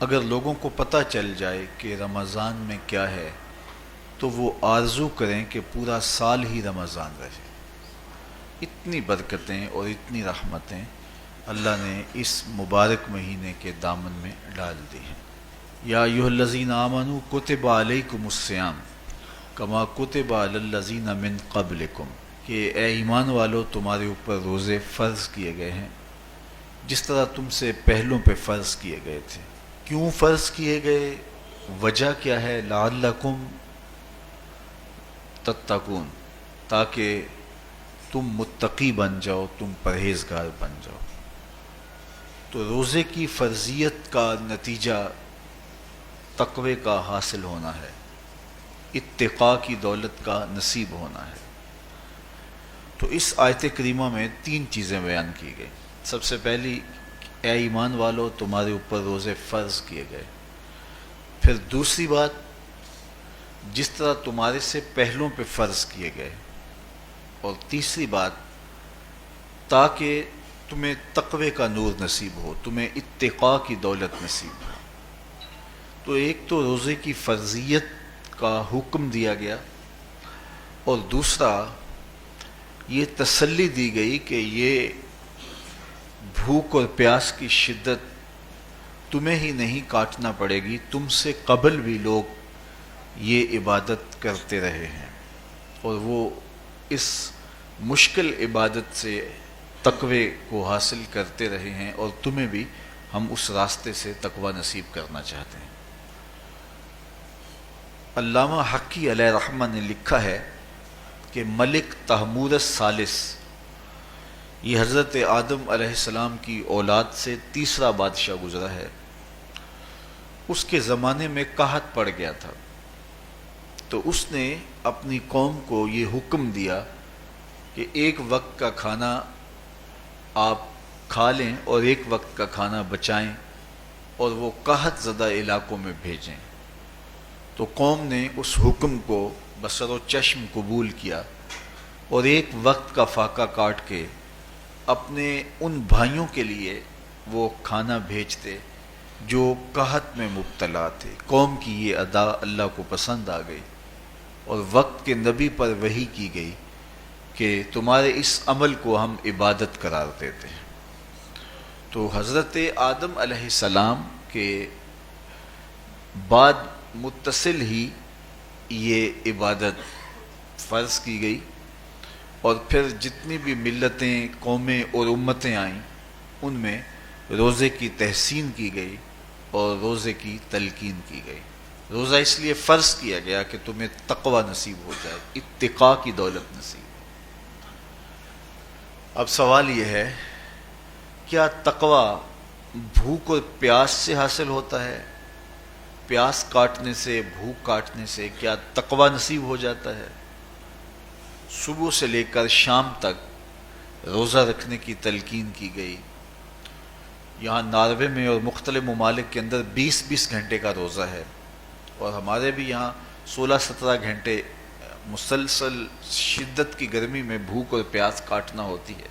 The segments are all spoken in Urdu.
اگر لوگوں کو پتہ چل جائے کہ رمضان میں کیا ہے تو وہ آرزو کریں کہ پورا سال ہی رمضان رہے۔ اتنی برکتیں اور اتنی رحمتیں اللہ نے اس مبارک مہینے کے دامن میں ڈال دی ہیں۔ یا ایھا الذین آمنوا کتب علیکم الصیام کما کتب علی الذین من قبلکم، کہ اے ایمان والو تمہارے اوپر روزے فرض کیے گئے ہیں جس طرح تم سے پہلوں پہ فرض کیے گئے تھے۔ کیوں فرض کیے گئے؟ وجہ کیا ہے؟ لعلکم تتقون، تاکہ تم متقی بن جاؤ، تم پرہیزگار بن جاؤ۔ تو روزے کی فرضیت کا نتیجہ تقوی کا حاصل ہونا ہے، اتقاء کی دولت کا نصیب ہونا ہے۔ تو اس آیت کریمہ میں 3 چیزیں بیان کی گئی۔ سب سے پہلی، اے ایمان والو تمہارے اوپر روزے فرض کیے گئے۔ پھر دوسری بات، جس طرح تمہارے سے پہلوں پہ فرض کیے گئے۔ اور تیسری بات، تاکہ تمہیں تقوی کا نور نصیب ہو، تمہیں اتقاء کی دولت نصیب ہو۔ تو ایک تو روزے کی فرضیت کا حکم دیا گیا، اور دوسرا یہ تسلی دی گئی کہ یہ بھوک اور پیاس کی شدت تمہیں ہی نہیں کاٹنا پڑے گی، تم سے قبل بھی لوگ یہ عبادت کرتے رہے ہیں اور وہ اس مشکل عبادت سے تقوی کو حاصل کرتے رہے ہیں، اور تمہیں بھی ہم اس راستے سے تقوی نصیب کرنا چاہتے ہیں۔ علامہ حقی علیہ رحمہ نے لکھا ہے کہ ملک تحمور الثالث، یہ حضرت آدم علیہ السلام کی اولاد سے تیسرا بادشاہ گزرا ہے، اس کے زمانے میں قحط پڑ گیا تھا، تو اس نے اپنی قوم کو یہ حکم دیا کہ ایک وقت کا کھانا آپ کھا لیں اور ایک وقت کا کھانا بچائیں اور وہ قحط زدہ علاقوں میں بھیجیں۔ تو قوم نے اس حکم کو بصر و چشم قبول کیا اور ایک وقت کا فاقہ کاٹ کے اپنے ان بھائیوں کے لیے وہ کھانا بھیجتے جو قحط میں مبتلا تھے۔ قوم کی یہ ادا اللہ کو پسند آ گئی، اور وقت کے نبی پر وحی کی گئی کہ تمہارے اس عمل کو ہم عبادت قرار دیتے ہیں۔ تو حضرت آدم علیہ السلام کے بعد متصل ہی یہ عبادت فرض کی گئی، اور پھر جتنی بھی ملتیں، قومیں اور امتیں آئیں ان میں روزے کی تحسین کی گئی اور روزے کی تلقین کی گئی۔ روزہ اس لیے فرض کیا گیا کہ تمہیں تقوی نصیب ہو جائے، اتقاء کی دولت نصیب ہو۔ اب سوال یہ ہے، کیا تقوی بھوک اور پیاس سے حاصل ہوتا ہے؟ پیاس کاٹنے سے، بھوک کاٹنے سے کیا تقوی نصیب ہو جاتا ہے؟ صبح سے لے کر شام تک روزہ رکھنے کی تلقین کی گئی۔ یہاں ناروے میں اور مختلف ممالک کے اندر 20 گھنٹے کا روزہ ہے، اور ہمارے بھی یہاں 16-17 گھنٹے مسلسل شدت کی گرمی میں بھوک اور پیاس کاٹنا ہوتی ہے۔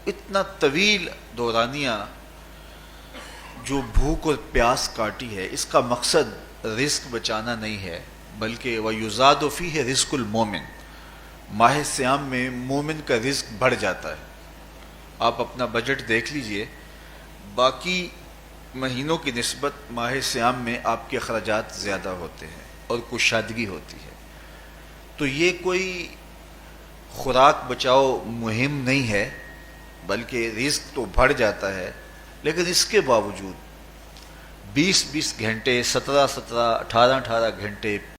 اتنا طویل دورانیہ جو بھوک اور پیاس کاٹی ہے، اس کا مقصد رزق بچانا نہیں ہے، بلکہ وَيُزَادُ فِيهِ رِزْقُ الْمُؤْمِنِ، ماہ سیام میں مومن کا رزق بڑھ جاتا ہے۔ آپ اپنا بجٹ دیکھ لیجئے، باقی مہینوں کی نسبت ماہ سیام میں آپ کے اخراجات زیادہ ہوتے ہیں اور کشادگی ہوتی ہے۔ تو یہ کوئی خوراک بچاؤ مہم نہیں ہے، بلکہ رزق تو بڑھ جاتا ہے، لیکن اس کے باوجود 20 گھنٹے، 17 18 گھنٹے